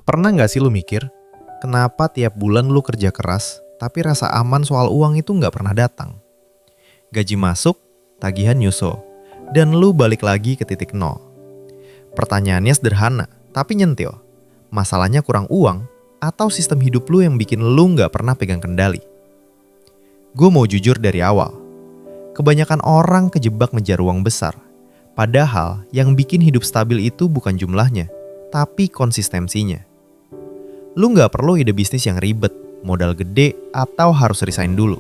Pernah nggak sih lu mikir, kenapa tiap bulan lu kerja keras, tapi rasa aman soal uang itu nggak pernah datang? Gaji masuk, tagihan nyusul, dan lu balik lagi ke titik nol. Pertanyaannya sederhana, tapi nyentil. Masalahnya kurang uang, atau sistem hidup lu yang bikin lu nggak pernah pegang kendali? Gue mau jujur dari awal. Kebanyakan orang kejebak ngejar uang besar. Padahal yang bikin hidup stabil itu bukan jumlahnya, tapi konsistensinya. Lu nggak perlu ide bisnis yang ribet, modal gede, atau harus resign dulu.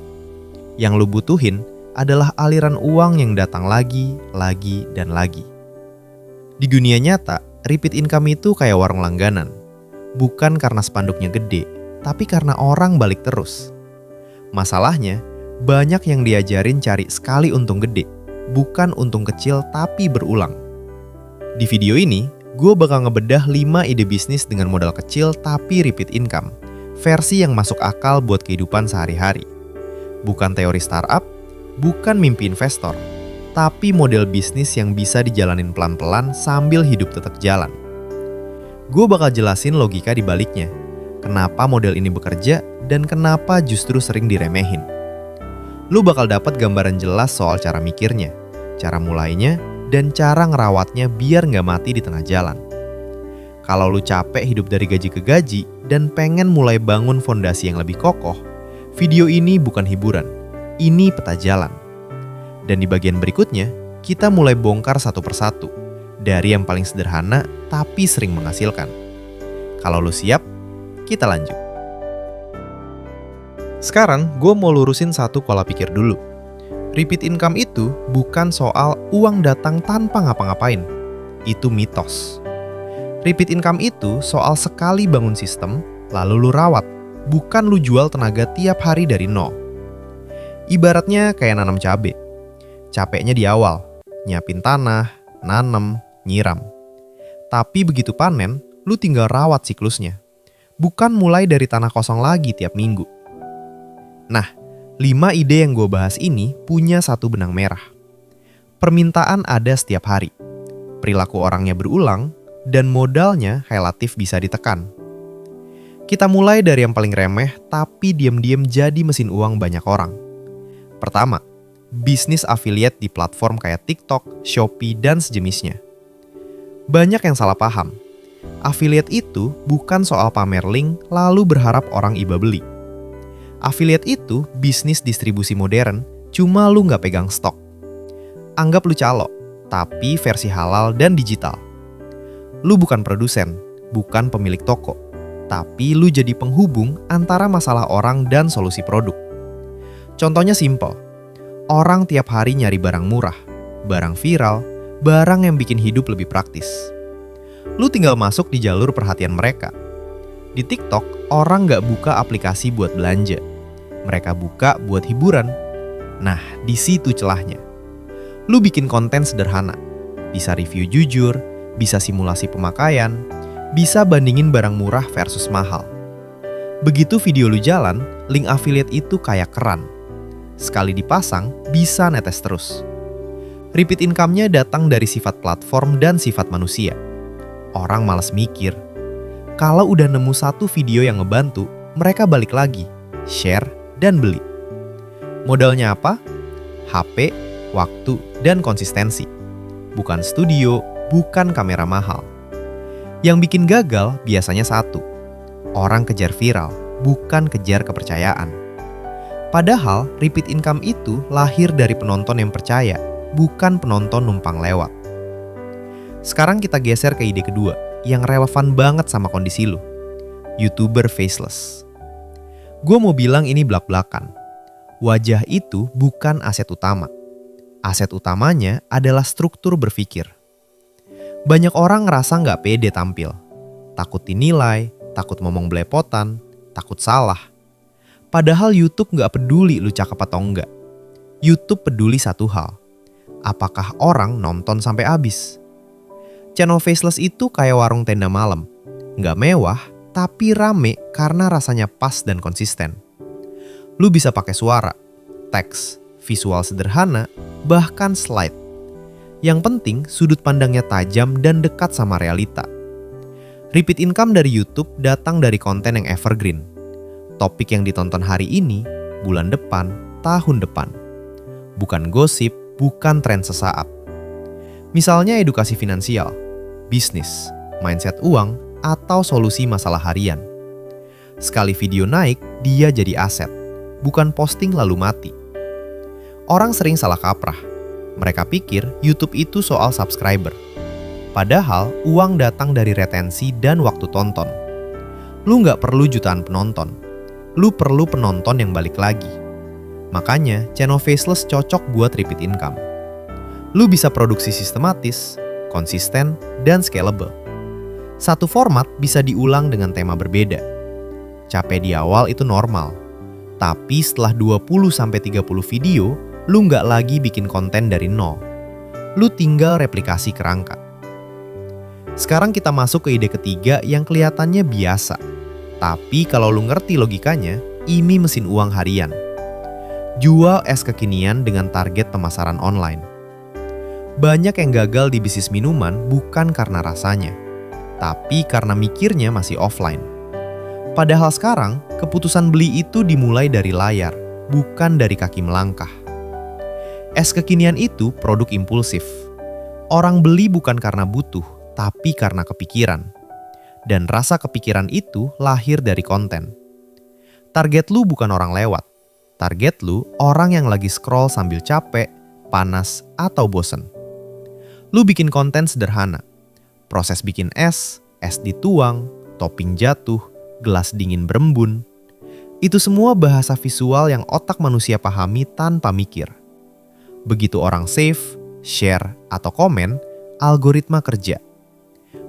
Yang lu butuhin adalah aliran uang yang datang lagi, dan lagi. Di dunia nyata, repeat income itu kayak warung langganan. Bukan karena spanduknya gede, tapi karena orang balik terus. Masalahnya, banyak yang diajarin cari sekali untung gede, bukan untung kecil tapi berulang. Di video ini, gue bakal ngebedah 5 ide bisnis dengan modal kecil tapi repeat income, versi yang masuk akal buat kehidupan sehari-hari. Bukan teori startup, bukan mimpi investor, tapi model bisnis yang bisa dijalanin pelan-pelan sambil hidup tetap jalan. Gue bakal jelasin logika di baliknya, kenapa model ini bekerja dan kenapa justru sering diremehin. Lu bakal dapat gambaran jelas soal cara mikirnya, cara mulainya, dan cara ngerawatnya biar nggak mati di tengah jalan. Kalau lu capek hidup dari gaji ke gaji dan pengen mulai bangun fondasi yang lebih kokoh, video ini bukan hiburan, ini peta jalan. Dan di bagian berikutnya, kita mulai bongkar satu persatu, dari yang paling sederhana tapi sering menghasilkan. Kalau lu siap, kita lanjut. Sekarang, gue mau lurusin satu pola pikir dulu. Repeat income itu bukan soal uang datang tanpa ngapa-ngapain. Itu mitos. Repeat income itu soal sekali bangun sistem, lalu lu rawat. Bukan lu jual tenaga tiap hari dari nol. Ibaratnya kayak nanam cabai. Capeknya di awal, nyiapin tanah, nanem, nyiram. Tapi begitu panen, lu tinggal rawat siklusnya. Bukan mulai dari tanah kosong lagi tiap minggu. Nah, 5 ide yang gue bahas ini punya satu benang merah. Permintaan ada setiap hari. Perilaku orangnya berulang, dan modalnya relatif bisa ditekan. Kita mulai dari yang paling remeh, tapi diam-diam jadi mesin uang banyak orang. Pertama, bisnis affiliate di platform kayak TikTok, Shopee, dan sejenisnya. Banyak yang salah paham. Affiliate itu bukan soal pamer link lalu berharap orang iba beli. Affiliate itu bisnis distribusi modern, cuma lu nggak pegang stok. Anggap lu calo, tapi versi halal dan digital. Lu bukan produsen, bukan pemilik toko, tapi lu jadi penghubung antara masalah orang dan solusi produk. Contohnya simple. Orang tiap hari nyari barang murah, barang viral, barang yang bikin hidup lebih praktis. Lu tinggal masuk di jalur perhatian mereka. Di TikTok, orang nggak buka aplikasi buat belanja. Mereka buka buat hiburan. Nah, di situ celahnya. Lu bikin konten sederhana. Bisa review jujur, bisa simulasi pemakaian, bisa bandingin barang murah versus mahal. Begitu video lu jalan, link affiliate itu kayak keran. Sekali dipasang, bisa netes terus. Repeat income-nya datang dari sifat platform dan sifat manusia. Orang malas mikir. Kalau udah nemu satu video yang ngebantu, mereka balik lagi, share, dan beli. Modalnya apa? HP, waktu, dan konsistensi. Bukan studio, bukan kamera mahal. Yang bikin gagal biasanya satu. Orang kejar viral, bukan kejar kepercayaan. Padahal repeat income itu lahir dari penonton yang percaya, bukan penonton numpang lewat. Sekarang kita geser ke ide kedua, yang relevan banget sama kondisi lu. YouTuber faceless. Gue mau bilang ini blak-blakan. Wajah itu bukan aset utama. Aset utamanya adalah struktur berpikir. Banyak orang ngerasa nggak pede tampil. Takut dinilai, takut ngomong belepotan, takut salah. Padahal YouTube nggak peduli lu cakep atau enggak. YouTube peduli satu hal. Apakah orang nonton sampai habis? Channel faceless itu kayak warung tenda malam. Nggak mewah, tapi rame karena rasanya pas dan konsisten. Lu bisa pakai suara, teks, visual sederhana, bahkan slide. Yang penting sudut pandangnya tajam dan dekat sama realita. Repeat income dari YouTube datang dari konten yang evergreen. Topik yang ditonton hari ini, bulan depan, tahun depan. Bukan gosip, bukan tren sesaat. Misalnya edukasi finansial, bisnis, mindset uang, atau solusi masalah harian. Sekali video naik, dia jadi aset, bukan posting lalu mati. Orang sering salah kaprah. Mereka pikir YouTube itu soal subscriber. Padahal uang datang dari retensi dan waktu tonton. Lu nggak perlu jutaan penonton. Lu perlu penonton yang balik lagi. Makanya channel faceless cocok buat repeat income. Lu bisa produksi sistematis, konsisten, dan scalable. Satu format bisa diulang dengan tema berbeda. Capek di awal itu normal. Tapi setelah 20-30 video, lu nggak lagi bikin konten dari nol. Lu tinggal replikasi kerangka. Sekarang kita masuk ke ide ketiga yang kelihatannya biasa. Tapi kalau lu ngerti logikanya, ini mesin uang harian. Jual es kekinian dengan target pemasaran online. Banyak yang gagal di bisnis minuman bukan karena rasanya, tapi karena mikirnya masih offline. Padahal sekarang, keputusan beli itu dimulai dari layar, bukan dari kaki melangkah. Es kekinian itu produk impulsif. Orang beli bukan karena butuh, tapi karena kepikiran. Dan rasa kepikiran itu lahir dari konten. Target lu bukan orang lewat. Target lu orang yang lagi scroll sambil capek, panas, atau bosen. Lu bikin konten sederhana. Proses bikin es dituang, topping jatuh, gelas dingin berembun. Itu semua bahasa visual yang otak manusia pahami tanpa mikir. Begitu orang save, share, atau komen, algoritma kerja.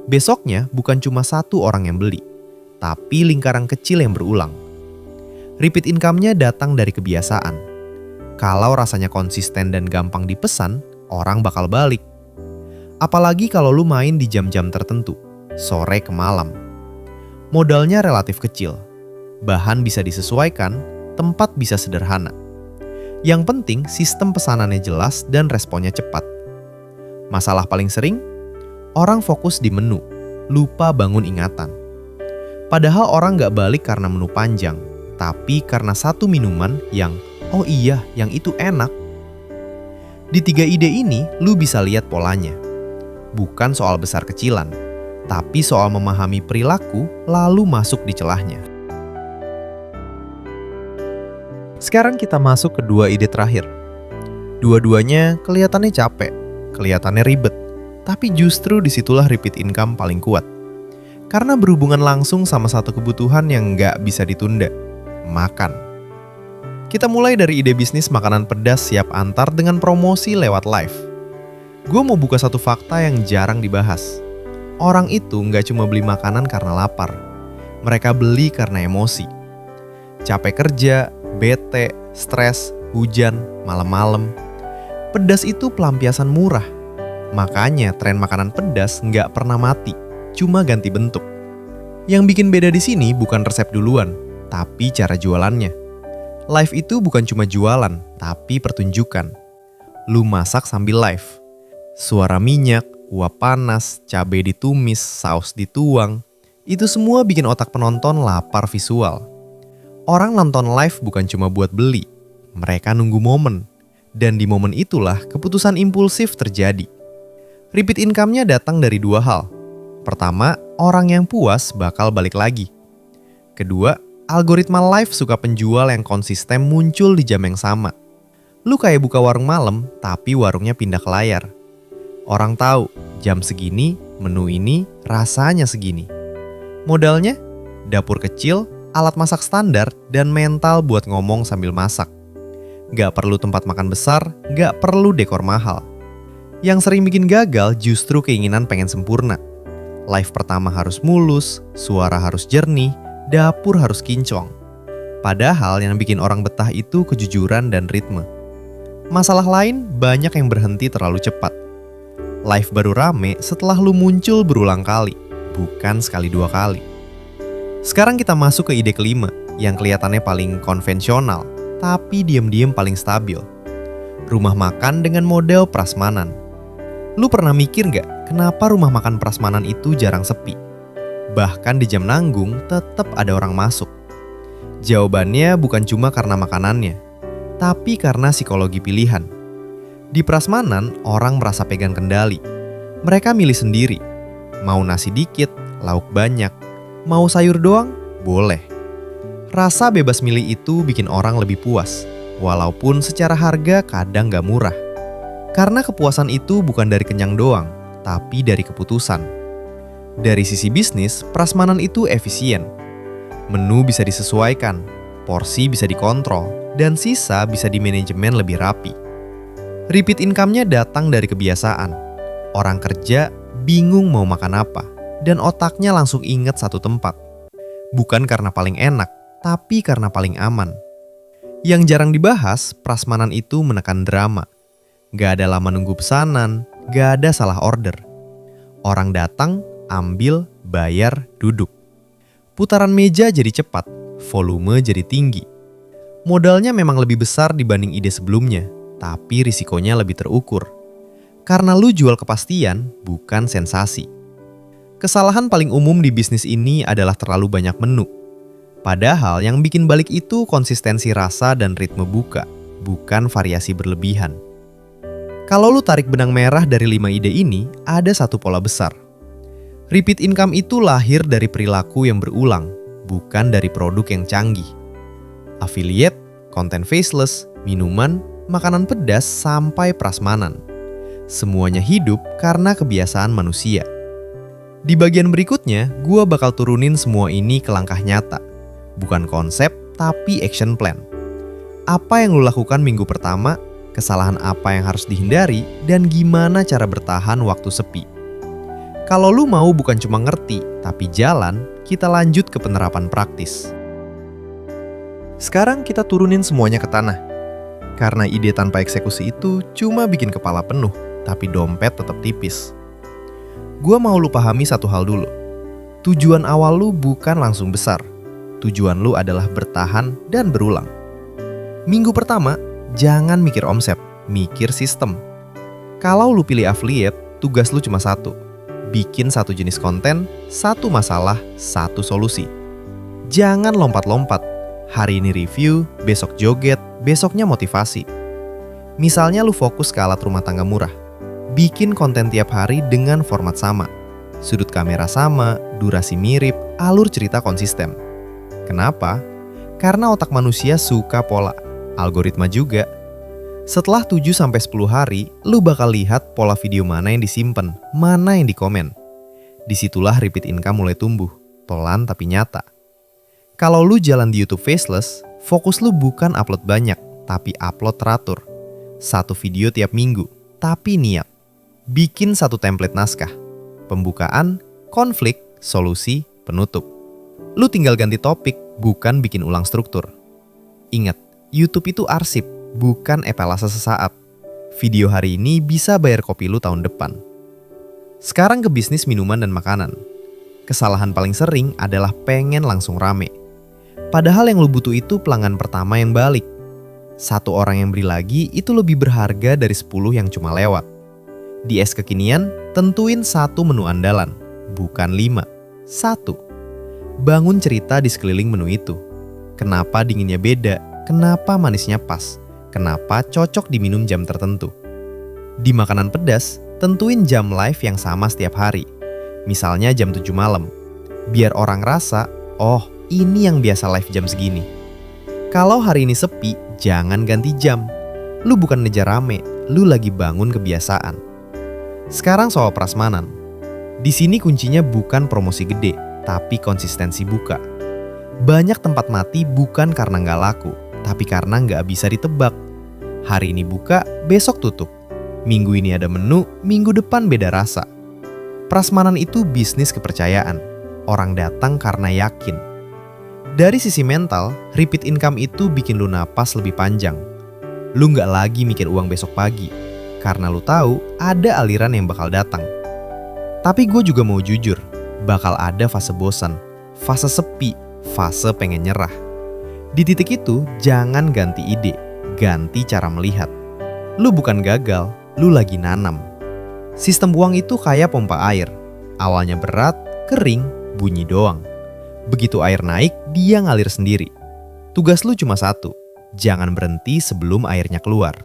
Besoknya bukan cuma satu orang yang beli, tapi lingkaran kecil yang berulang. Repeat income-nya datang dari kebiasaan. Kalau rasanya konsisten dan gampang dipesan, orang bakal balik. Apalagi kalau lu main di jam-jam tertentu, sore ke malam. Modalnya relatif kecil, bahan bisa disesuaikan, tempat bisa sederhana. Yang penting sistem pesanannya jelas dan responnya cepat. Masalah paling sering, orang fokus di menu, lupa bangun ingatan. Padahal orang nggak balik karena menu panjang, tapi karena satu minuman yang, oh iya, yang itu enak. Di 3 ide ini, lu bisa lihat polanya. Bukan soal besar-kecilan, tapi soal memahami perilaku lalu masuk di celahnya. Sekarang kita masuk ke 2 ide terakhir. Dua-duanya kelihatannya capek, kelihatannya ribet. Tapi justru disitulah repeat income paling kuat. Karena berhubungan langsung sama satu kebutuhan yang nggak bisa ditunda, makan. Kita mulai dari ide bisnis makanan pedas siap antar dengan promosi lewat live. Gue mau buka satu fakta yang jarang dibahas. Orang itu nggak cuma beli makanan karena lapar. Mereka beli karena emosi. Capek kerja, bete, stres, hujan, malam-malam. Pedas itu pelampiasan murah. Makanya tren makanan pedas nggak pernah mati, cuma ganti bentuk. Yang bikin beda di sini bukan resep duluan, tapi cara jualannya. Live itu bukan cuma jualan, tapi pertunjukan. Lu masak sambil live. Suara minyak, uap panas, cabai ditumis, saus dituang. Itu semua bikin otak penonton lapar visual. Orang nonton live bukan cuma buat beli, mereka nunggu momen. Dan di momen itulah keputusan impulsif terjadi. Repeat income-nya datang dari 2 hal. Pertama, orang yang puas bakal balik lagi. Kedua, algoritma live suka penjual yang konsisten muncul di jam yang sama. Lu kayak buka warung malam, tapi warungnya pindah ke layar. Orang tahu, jam segini, menu ini, rasanya segini. Modalnya, dapur kecil, alat masak standar, dan mental buat ngomong sambil masak. Gak perlu tempat makan besar, gak perlu dekor mahal. Yang sering bikin gagal justru keinginan pengen sempurna. Live pertama harus mulus, suara harus jernih, dapur harus kinclong. Padahal yang bikin orang betah itu kejujuran dan ritme. Masalah lain banyak yang berhenti terlalu cepat. Live baru rame setelah lu muncul berulang kali, bukan sekali 2 kali. Sekarang kita masuk ke ide kelima, yang kelihatannya paling konvensional, tapi diam-diam paling stabil. Rumah makan dengan model prasmanan. Lu pernah mikir gak kenapa rumah makan prasmanan itu jarang sepi? Bahkan di jam nanggung tetap ada orang masuk. Jawabannya bukan cuma karena makanannya, tapi karena psikologi pilihan. Di prasmanan, orang merasa pegang kendali. Mereka milih sendiri. Mau nasi dikit, lauk banyak. Mau sayur doang? Boleh. Rasa bebas milih itu bikin orang lebih puas, walaupun secara harga kadang gak murah. Karena kepuasan itu bukan dari kenyang doang, tapi dari keputusan. Dari sisi bisnis, prasmanan itu efisien. Menu bisa disesuaikan, porsi bisa dikontrol, dan sisa bisa dimanajemen lebih rapi. Repeat income-nya datang dari kebiasaan. Orang kerja bingung mau makan apa, dan otaknya langsung inget satu tempat. Bukan karena paling enak, tapi karena paling aman. Yang jarang dibahas, prasmanan itu menekan drama. Gak ada lama nunggu pesanan, gak ada salah order. Orang datang, ambil, bayar, duduk. Putaran meja jadi cepat, volume jadi tinggi. Modalnya memang lebih besar dibanding ide sebelumnya, tapi risikonya lebih terukur. Karena lu jual kepastian, bukan sensasi. Kesalahan paling umum di bisnis ini adalah terlalu banyak menu. Padahal yang bikin balik itu konsistensi rasa dan ritme buka, bukan variasi berlebihan. Kalau lu tarik benang merah dari 5 ide ini, ada satu pola besar. Repeat income itu lahir dari perilaku yang berulang, bukan dari produk yang canggih. Affiliate, konten faceless, minuman, makanan pedas, sampai prasmanan. Semuanya hidup karena kebiasaan manusia. Di bagian berikutnya, gua bakal turunin semua ini ke langkah nyata. Bukan konsep, tapi action plan. Apa yang lu lakukan minggu pertama, kesalahan apa yang harus dihindari, dan gimana cara bertahan waktu sepi. Kalau lu mau bukan cuma ngerti, tapi jalan, kita lanjut ke penerapan praktis. Sekarang kita turunin semuanya ke tanah. Karena ide tanpa eksekusi itu cuma bikin kepala penuh, tapi dompet tetap tipis. Gua mau lu pahami satu hal dulu. Tujuan awal lu bukan langsung besar. Tujuan lu adalah bertahan dan berulang. Minggu pertama, jangan mikir omset, mikir sistem. Kalau lu pilih affiliate, tugas lu cuma satu. Bikin satu jenis konten, satu masalah, satu solusi. Jangan lompat-lompat. Hari ini review, besok joget, besoknya motivasi. Misalnya lu fokus ke alat rumah tangga murah. Bikin konten tiap hari dengan format sama. Sudut kamera sama, durasi mirip, alur cerita konsisten. Kenapa? Karena otak manusia suka pola. Algoritma juga. Setelah 7-10 hari, lu bakal lihat pola video mana yang disimpan, mana yang dikomen. Disitulah repeat income mulai tumbuh, pelan tapi nyata. Kalau lu jalan di YouTube faceless, fokus lu bukan upload banyak, tapi upload teratur. Satu video tiap minggu, tapi niat. Bikin satu template naskah. Pembukaan, konflik, solusi, penutup. Lu tinggal ganti topik, bukan bikin ulang struktur. Ingat, YouTube itu arsip, bukan etalase sesaat. Video hari ini bisa bayar kopi lu tahun depan. Sekarang ke bisnis minuman dan makanan. Kesalahan paling sering adalah pengen langsung rame. Padahal yang lu butuh itu pelanggan pertama yang balik. Satu orang yang beli lagi itu lebih berharga dari 10 yang cuma lewat. Di es kekinian, tentuin satu menu andalan, bukan 5. 1. Bangun cerita di sekeliling menu itu. Kenapa dinginnya beda? Kenapa manisnya pas? Kenapa cocok diminum jam tertentu? Di makanan pedas, tentuin jam live yang sama setiap hari. Misalnya jam 7 malam. Biar orang rasa, oh ini yang biasa live jam segini. Kalau hari ini sepi, jangan ganti jam. Lu bukan ngejar rame, lu lagi bangun kebiasaan. Sekarang soal prasmanan. Di sini kuncinya bukan promosi gede, tapi konsistensi buka. Banyak tempat mati bukan karena nggak laku, tapi karena nggak bisa ditebak. Hari ini buka, besok tutup. Minggu ini ada menu, minggu depan beda rasa. Prasmanan itu bisnis kepercayaan. Orang datang karena yakin. Dari sisi mental, repeat income itu bikin lu napas lebih panjang. Lu nggak lagi mikir uang besok pagi, karena lu tahu ada aliran yang bakal datang. Tapi gue juga mau jujur, bakal ada fase bosan, fase sepi, fase pengen nyerah. Di titik itu, jangan ganti ide, ganti cara melihat. Lu bukan gagal, lu lagi nanam. Sistem uang itu kayak pompa air. Awalnya berat, kering, bunyi doang. Begitu air naik, dia ngalir sendiri. Tugas lu cuma satu, jangan berhenti sebelum airnya keluar.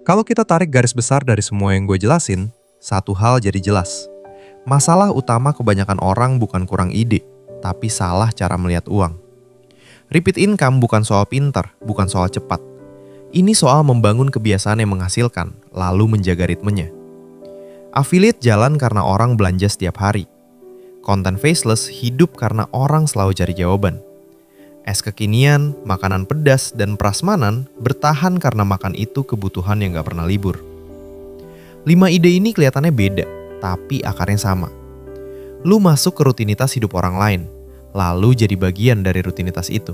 Kalau kita tarik garis besar dari semua yang gue jelasin, satu hal jadi jelas. Masalah utama kebanyakan orang bukan kurang ide, tapi salah cara melihat uang. Repeat income bukan soal pintar, bukan soal cepat. Ini soal membangun kebiasaan yang menghasilkan, lalu menjaga ritmenya. Affiliate jalan karena orang belanja setiap hari. Konten faceless hidup karena orang selalu cari jawaban. Es kekinian, makanan pedas, dan prasmanan bertahan karena makan itu kebutuhan yang gak pernah libur. 5 ide ini kelihatannya beda, tapi akarnya sama. Lu masuk ke rutinitas hidup orang lain, lalu jadi bagian dari rutinitas itu.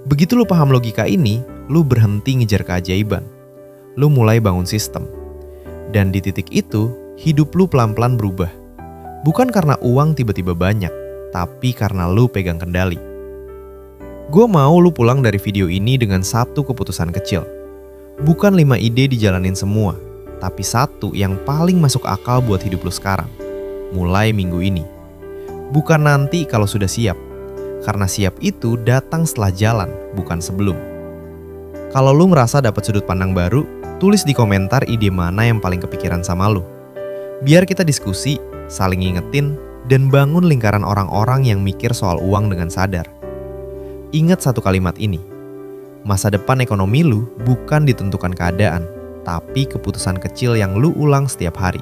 Begitu lu paham logika ini, lu berhenti ngejar keajaiban. Lu mulai bangun sistem. Dan di titik itu, hidup lu pelan-pelan berubah. Bukan karena uang tiba-tiba banyak, tapi karena lu pegang kendali. Gue mau lu pulang dari video ini dengan satu keputusan kecil. Bukan 5 ide dijalanin semua, tapi satu yang paling masuk akal buat hidup lu sekarang. Mulai minggu ini. Bukan nanti kalau sudah siap. Karena siap itu datang setelah jalan, bukan sebelum. Kalau lu ngerasa dapat sudut pandang baru, tulis di komentar ide mana yang paling kepikiran sama lu. Biar kita diskusi, saling ngingetin, dan bangun lingkaran orang-orang yang mikir soal uang dengan sadar. Ingat satu kalimat ini, masa depan ekonomi lu bukan ditentukan keadaan, tapi keputusan kecil yang lu ulang setiap hari.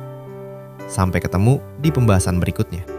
Sampai ketemu di pembahasan berikutnya.